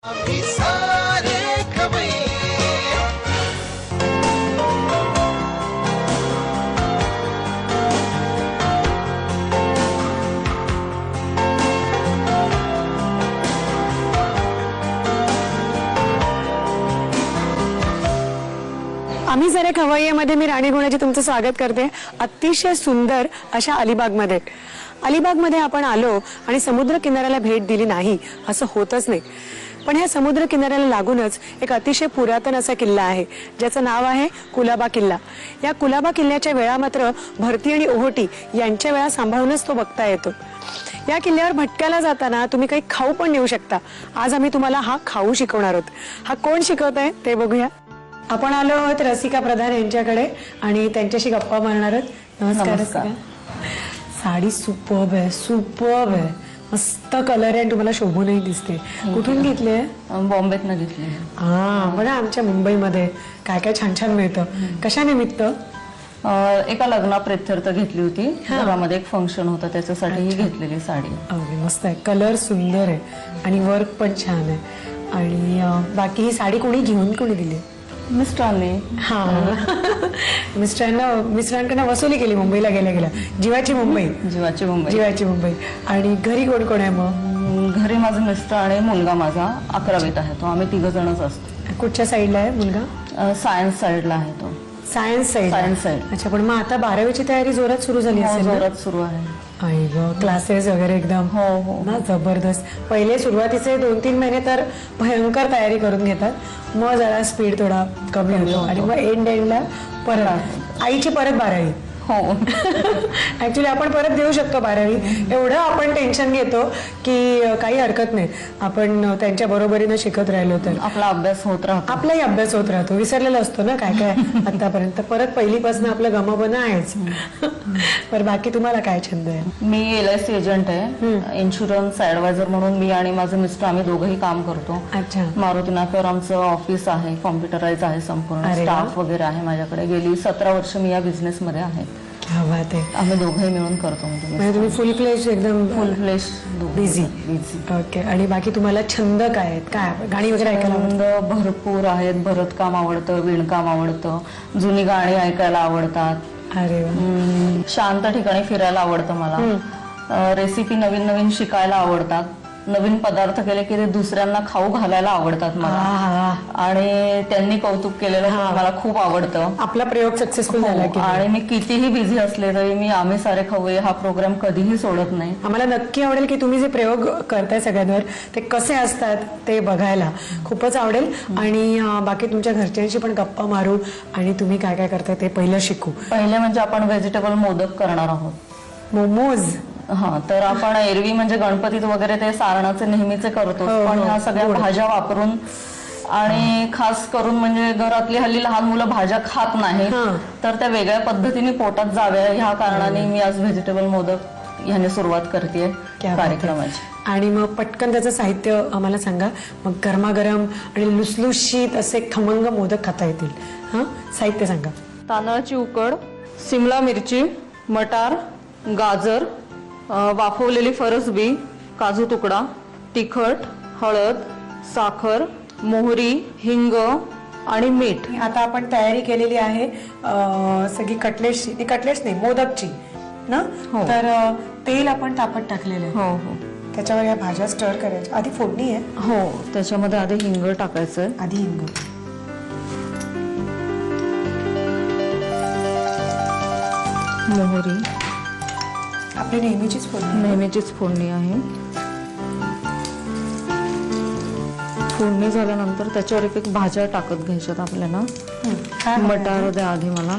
अभी सारे खवैये आम्ही जरा खवय्येमध्ये मी राणी गुणाची तुमचं स्वागत करते अतिशय सुंदर अशा अलिबागमध्ये. अलिबागमध्ये आपण आलो आणि समुद्र किनाऱ्याला भेट दिली नाही असं होतच नाही. पण ह्या समुद्र किनाऱ्याला लागूनच एक अतिशय पुरातन असा किल्ला आहे ज्याचं नाव आहे कुलाबा किल्ला. या कुलाबा किल्ल्याच्या वेळा मात्र भरती आणि ओहोटी यांच्या वेळा सांभाळूनच तो बघता येतो. या किल्ल्यावर भटक्याला जाताना तुम्ही काही खाऊ पण नेऊ शकता. आज आम्ही तुम्हाला हा खाऊ शिकवणार आहोत. हा कोण शिकवत आहे ते बघूया. आपण आलो आहोत रसिका प्रधान यांच्याकडे आणि त्यांच्याशी गप्पा मारणार आहोत. नमस्कार रसिका. साडी सुपर्ब आहे, सुपर्ब आहे, मस्त कलर आहे, तुम्हाला शोभूनही दिसते. कुठून घेतली आहे? बॉम्बेतनं घेतली. हा बघा आमच्या मुंबईमध्ये काय काय छान छान मिळतं. कशा निमित्त? एका लग्नाप्रेत्यर्थ घेतली होती. घरामध्ये एक फंक्शन होतं त्याच्यासाठी ही घेतलेली साडी. मस्त आहे, कलर सुंदर आहे आणि वर्क पण छान आहे. आणि बाकी ही साडी कोणी दिली? मिस्टरांनी. हा मिस्टरांकडनं वसुली केली मुंबईला गेल्या गेल्या. जीवाची मुंबई. जीवाची मुंबई. आणि घरी कोण कोण आहे मग? घरी माझं मिस्टर आणि मुलगा माझा 11वीत आहे तो. आम्ही 3 जणच असतो. कुठच्या साईडला आहे मुलगा? सायन्स साईडला आहे तो. Science side. अच्छा, पण मग आता 12वीची तयारी जोरात सुरू झाली असेल? जोरात सुरू आहे. आई ग, क्लासेस वगैरे एकदम ना जबरदस्त. पहिले सुरुवातीचे 2-3 महिने तर भयंकर तयारी करून घेतात, मग जरा स्पीड थोडा कमी होतो आणि मग एंडला परत आईची परत 12वी. हो ऍक्च्युली आपण परत देऊ शकतो 12वी. एवढं आपण टेन्शन घेतो की काही हरकत नाही, आपण त्यांच्या बरोबरीनं शिकत राहिलो तर आपला अभ्यास होत राहतो. आपलाही अभ्यास होत राहतो. विसरलेला असतो ना काय काय आतापर्यंत. परत पहिलीपासून आपलं गमबन आहेच. पण बाकी तुम्हाला काय छंद आहे? मी LIC एजंट आहे. इन्शुरन्स ऍडवायझर म्हणून मी आणि माझं मिस्टर आम्ही दोघंही काम करतो. अच्छा. मारुती नाक्यावर आमचं ऑफिस आहे, कॉम्प्युटराइज आहे, संपूर्ण स्टाफ वगैरे आहे माझ्याकडे. गेली 17 वर्ष मी या बिझनेस मध्ये आहे. क्या बात आहे. आम्ही दोघंही मिळून करतो. म्हणजे तुम्ही फुल फ्लेश एकदम फुल फ्लेश बिझी. ओके. आणि बाकी तुम्हाला छंद काय आहेत? काय गाणी वगैरे ऐकायला छंद भरपूर आहेत. भरतकाम आवडतं, विणकाम आवडतं, जुनी गाणी ऐकायला आवडतात. अरे वा. शांत ठिकाणी फिरायला आवडतं मला. रेसिपी नवीन नवीन शिकायला आवडतात. नवीन पदार्थ केले की ते दुसऱ्यांना खाऊ घालायला आवडतात मला. आणि त्यांनी कौतुक केलेलं मला खूप आवडतं. आपला प्रयोग सक्सेसफुल झाला की. आणि मी कितीही बिझी असले तरी मी आम्ही सारे खाऊये हा प्रोग्राम कधीही सोडत नाही. आम्हाला नक्की आवडेल की तुम्ही जे प्रयोग करताय सगळ्यांवर ते कसे असतात ते बघायला खूपच आवडेल. आणि बाकी तुमच्या घरच्यांशी पण गप्पा मारू आणि तुम्ही काय काय करताय ते पहिलं शिकू. पहिले म्हणजे आपण व्हेजिटेबल मोदक करणार आहोत. मोमोज. हा, तर आपण एरवी म्हणजे गणपतीत वगैरे ते सारणाचे नेहमीचे करतो, पण ह्या सगळ्या भाज्या वापरून आणि खास करून म्हणजे घरातली हल्ली लहान मुलं भाज्या खात नाही, तर त्या वेगळ्या पद्धतीने पोटात जाव्या ह्या कारणाने मी आज व्हेजिटेबल मोदक ह्याने सुरुवात करते कार्यक्रमाची. आणि मग पटकन त्याचं साहित्य आम्हाला सांगा, मग गरमागरम आणि लुसलुशीत असे खमंग मोदक खाता येतील. हा, साहित्य सांगा. तांदळाची उकड, सिमला मिरची, मटार, गाजर, वाफवलेली फरसबी, काजू तुकडा, तिखट, हळद, साखर, मोहरी, हिंग आणि मीठ. आता आपण तयारी केलेली आहे सगळी कटलेट्स नाही मोदकची ना. तर तेल आपण तापत टाकलेलं आहे. हो. त्याच्यावर या भाज्या स्टर करायच्या. आधी फोडणी आहे. हो, त्याच्यामध्ये आधी हिंग टाकायचंय. आधी हिंग, मोहरी, आपली नेहमीचीच फोडणी आहे. फोडणी झाल्यानंतर त्याच्यावर एक भाज्या टाकत घ्यायच्यात आपल्याला. मटार द्या आधी मला.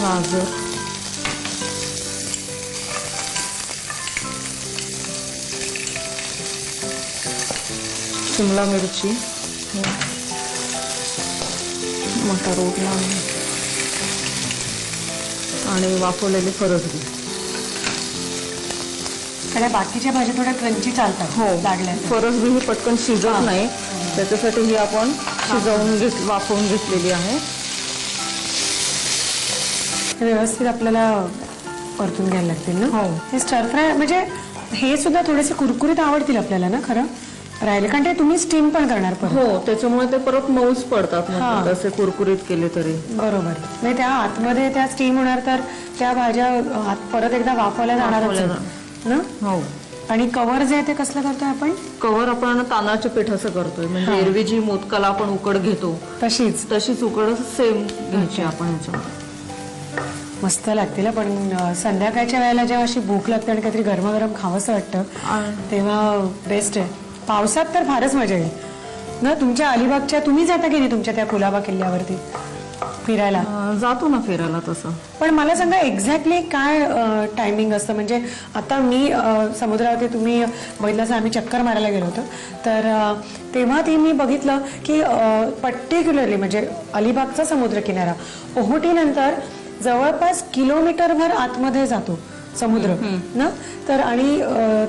गाजर, शिमला मिरची, मटार उडला आणि वाफवलेली फरसबी. सगळ्या बाकीच्या भाज्या थोड्या क्रंची चालतात. हो, लागल्या. फरसबी ही पटकन शिजत नाही, त्याच्यासाठी ही आपण शिजवून वाफवून घेतलेली आहे. हे व्यवस्थित आपल्याला परतून घ्यायला लागतील ना. हे स्टर फ्राय म्हणजे हे सुद्धा थोडेसे कुरकुरीत आवडतील आपल्याला ना खरं राहिले, कारण ते तुम्ही स्टीम पण करणार परत. हो, त्याच्यामुळे ते परत मऊच पडतात म्हणजे तसे कुरकुरीत केले तरी. बरोबर, म्हणजे त्या आतमध्ये त्या स्टीम होणार तर त्या भाज्या परत एकदा वाफवल्या जाणार ना. हो. आणि कव्हर जे आहे ते कसलं करतोय आपण? कव्हर आपण तांदळाच्या पिठाचं करतोय, म्हणजे एरवी जी मोदकाला आपण उकड घेतो तशीच उकड सेम घ्यायची आपण ह्याच्यामध्ये. मस्त लागतील. पण संध्याकाळच्या वेळेला जेव्हा अशी भूक लागते आणि काहीतरी गरमागरम खावंसं वाटतं तेव्हा बेस्ट आहे. पावसात तर फारच मजा येईल ना. तुमच्या अलिबागच्या तुम्ही जाता की नाही तुमच्या त्या कुलाबा किल्ल्यावरती फिरायला? जातो ना फिरायला तसं. पण मला सांगा एक्झॅक्टली काय टायमिंग असतं? म्हणजे आता मी समुद्रावरती तुम्ही बघितलं आम्ही चक्कर मारायला गेलो होतो तर तेव्हा ती मी बघितलं की पर्टिक्युलरली म्हणजे अलिबागचा समुद्र किनारा ओहोटीनंतर जवळपास किलोमीटरभर आतमध्ये जातो समुद्र ना. तर आणि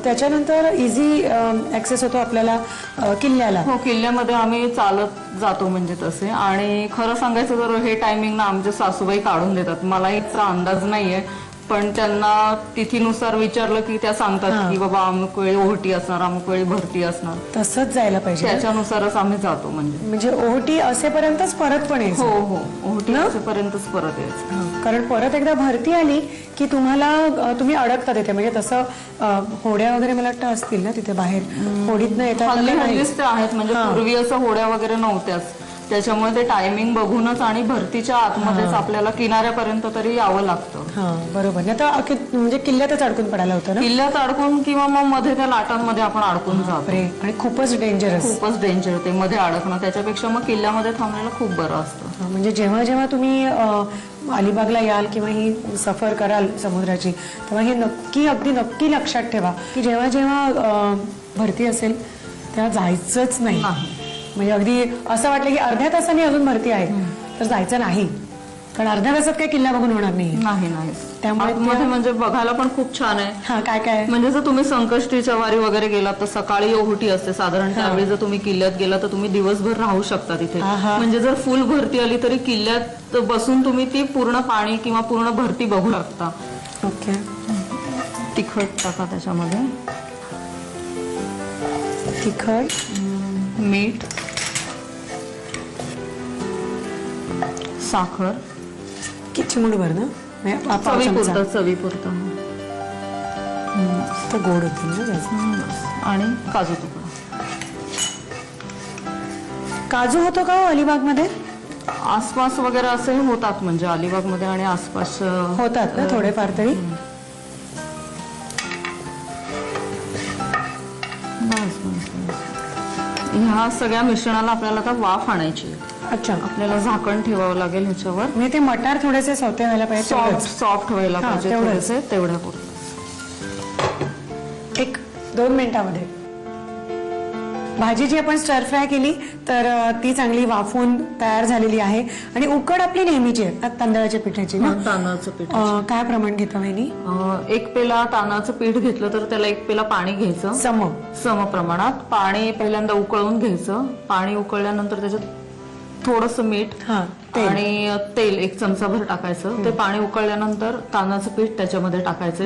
त्याच्यानंतर इझी ऍक्सेस होतो आपल्याला किल्ल्याला. हो, किल्ल्यामध्ये आम्ही चालत जातो म्हणजे तसे. आणि खरं सांगायचं तर हे टायमिंग ना आमचे सासूबाई काढून देतात. मला इतका अंदाज नाहीये, पण त्यांना तिथीनुसार विचारलं की त्या सांगतात की बाबा अमुक वेळी ओहोटी असणार, अमुक वेळी भरती असणार. तसंच जायला पाहिजे, त्याच्यानुसारच आम्ही जातो. म्हणजे ओहोटी असेपर्यंतच परत पण यायचं. हो हो, ओहोटी असेपर्यंतच परत यायचं. कारण परत एकदा भरती आली की तुम्ही अडकता तिथे. म्हणजे तसं होड्या वगैरे मला वाटतं असतील ना तिथे बाहेर, होडीत न येतात हल्लीच ते आहेत. म्हणजे पूर्वी असं होड्या वगैरे नव्हत्याच, त्याच्यामुळे ते टायमिंग बघूनच आणि भरतीच्या आतमध्येच आपल्याला किनाऱ्यापर्यंत तरी यावं लागतं. बरोबर. नाही तर म्हणजे किल्ल्यातच अडकून पडायला होतं ना. किल्ल्यात अडकून किंवा मग मध्ये त्या लाटांमध्ये आपण अडकून जातो. आणि खूपच डेंजर ते मध्ये अडकणं. त्याच्यापेक्षा मग किल्ल्यामध्ये थांबलेलं खूप बरं असतं. म्हणजे जेव्हा जेव्हा तुम्ही अलिबागला याल किंवा ही सफर कराल समुद्राची तेव्हा हे अगदी नक्की लक्षात ठेवा की जेव्हा जेव्हा भरती असेल तेव्हा जायचंच नाही. म्हणजे अगदी असं वाटलं की अर्ध्या तासाने अजून भरती आहे तर जायचं नाही, कारण अर्ध्या तासात काही किल्ला बघून होणार नाही. त्यामुळे म्हणजे बघायला पण खूप छान आहे. हा, काय काय म्हणजे जर तुम्ही संकष्टीच्या वारी वगैरे गेलात तर सकाळी ओहोटी असते साधारण. त्यावेळी जर तुम्ही किल्ल्यात गेला तर तुम्ही दिवसभर राहू शकता तिथे. म्हणजे जर फुल भरती आली तरी किल्ल्यात बसून तुम्ही ती पूर्ण पाणी किंवा पूर्ण भरती बघू शकता. ओके. तिखट टाका त्याच्यामध्ये, तिखट, मीठ, साखर, की चिमूटभर ना, चवीपुरता गोड होती ना जास्त. आणि काजू तुकडा. काजू होतो का अलिबागमध्ये? आसपास वगैरे असे होतात, म्हणजे अलिबागमध्ये आणि आसपास होतात ना थोडेफार तरी. ह्या सगळ्या मिश्रणाला आपल्याला आता वाफ आणायची. अच्छा. आपल्याला झाकण ठेवावं लागेल ह्याच्यावर. म्हणजे ते मटार थोडेसे सौते व्हायला पाहिजे, सॉफ्ट व्हायला पाहिजे थोडेसे, तेवढ्या पुरतं. 1-2 मिनिटांमध्ये भाजी जी आपण स्टर फ्राय केली तर ती चांगली वाफून तयार झालेली आहे. आणि उकड आपली नेहमीची आहे तांदळाच्या पिठाची ना. तांदळाचं पीठ काय प्रमाण घेतो वहिनी? 1 पेला तांदळाचं पीठ घेतलं तर त्याला 1 पेला पाणी घ्यायचं. सम प्रमाणात पाणी पहिल्यांदा उकळून घ्यायचं. पाणी उकळल्यानंतर त्याच्यात थोडंसं मीठ आणि तेल 1 चमचाभर टाकायचं. ते पाणी उकळल्यानंतर तांदळाचं पीठ त्याच्यामध्ये टाकायचं,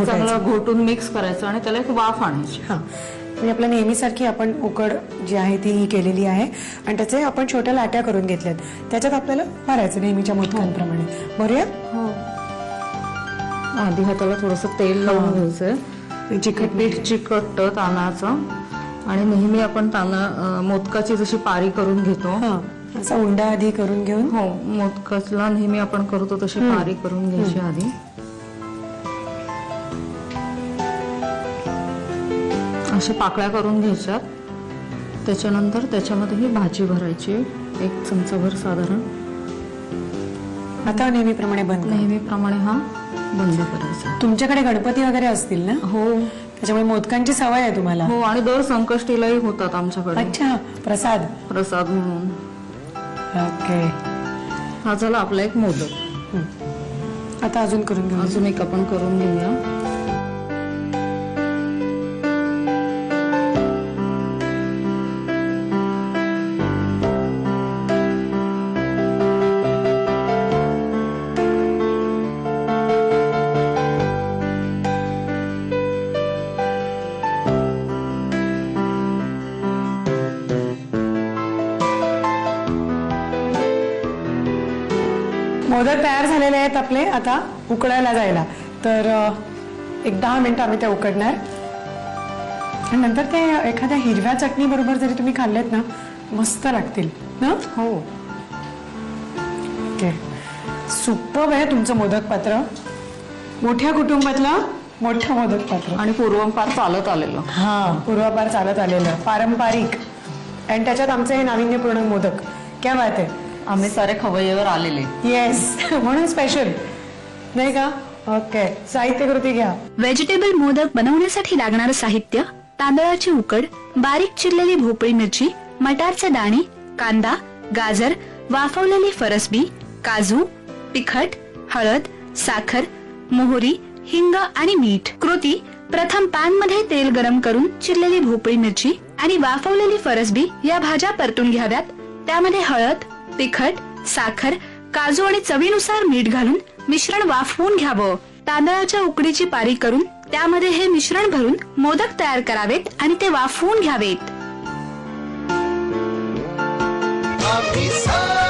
चांगलं घोटून मिक्स करायचं आणि त्याला एक वाफ आणायची. म्हणजे आपल्या नेहमीसारखी आपण उकड जी आहे ती केलेली आहे आणि त्याचे आपण छोट्या लाट्या करून घेतल्यात. त्याच्यात आपल्याला भरायचं नेहमीच्या मोदकांप्रमाणे. भरूया. आधी हाताला थोडंसं तेल लावून घ्यायचंय. पीठ चिकटतं तांदळाचं. आणि नेहमी आपण मोदकाची जशी पारी करून घेतो असा उंडा आधी करून घेऊन. हो, मोदकाला नेहमी आपण करतो तशी पारी करून घ्यायची आधी. अशा पाकळ्या करून घ्यायच्यात. त्याच्यानंतर त्याच्यामध्ये ही भाजी भरायची 1 चमचाभर साधारण. आता नेहमीप्रमाणे हा बंद करायचा. तुमच्याकडे गणपती वगैरे असतील ना? हो, त्याच्यामुळे मोदकांची सवय आहे तुम्हाला. हो, आणि दर संकष्टीलाही होतात आमच्याकडे. अच्छा, प्रसाद म्हणून. ओके. हा झाला आपला एक मोदक. आता अजून करून घेऊ. अजून एक आपण करून घेऊया. मोदक तयार झालेले आहेत आपले आता उकडायला जायला. तर एक 10 मिनिटं आम्ही ते उकडणार आणि नंतर ते एखाद्या हिरव्या चटणी बरोबर जरी तुम्ही खाल्लेत ना मस्त लागतील ना. हो. ओके, सुपर्ब आहे तुमचं मोदक पात्र. मोठ्या कुटुंबातलं मोठं मोदक पात्र आणि पूर्वपार चालत आलेलं. हा, पूर्वापार चालत आलेलं पारंपरिक. आणि त्याच्यात आमचे हे नाविन्यपूर्ण मोदक. क्या बात आहे. आम्ही सारे खवय्येवर आलेले. येस म्हणून स्पेशल नाही का. ओके, साहित्य कृती घ्या. व्हेजिटेबल मोदक बनवण्यासाठी लागणारं साहित्य: तांदळाची उकड, बारीक चिरलेली भोपळी मिरची, मटारचे दाणे, कांदा, गाजर, वाफवलेली फरसबी, काजू, तिखट, हळद, साखर, मोहरी, हिंग आणि मीठ. कृती: प्रथम पॅन मध्ये तेल गरम करून चिरलेली भोपळी मिरची आणि वाफवलेली फरसबी या भाज्या परतून घ्याव्यात. त्यामध्ये हळद, तिखट, साखर, काजू आणि चवीनुसार मीठ घालून मिश्रण वाफवून घ्यावं. तांदळाच्या उकडीची पारी करून त्यामध्ये हे मिश्रण भरून मोदक तयार करावेत आणि ते वाफवून घ्यावेत. आम्ही सारे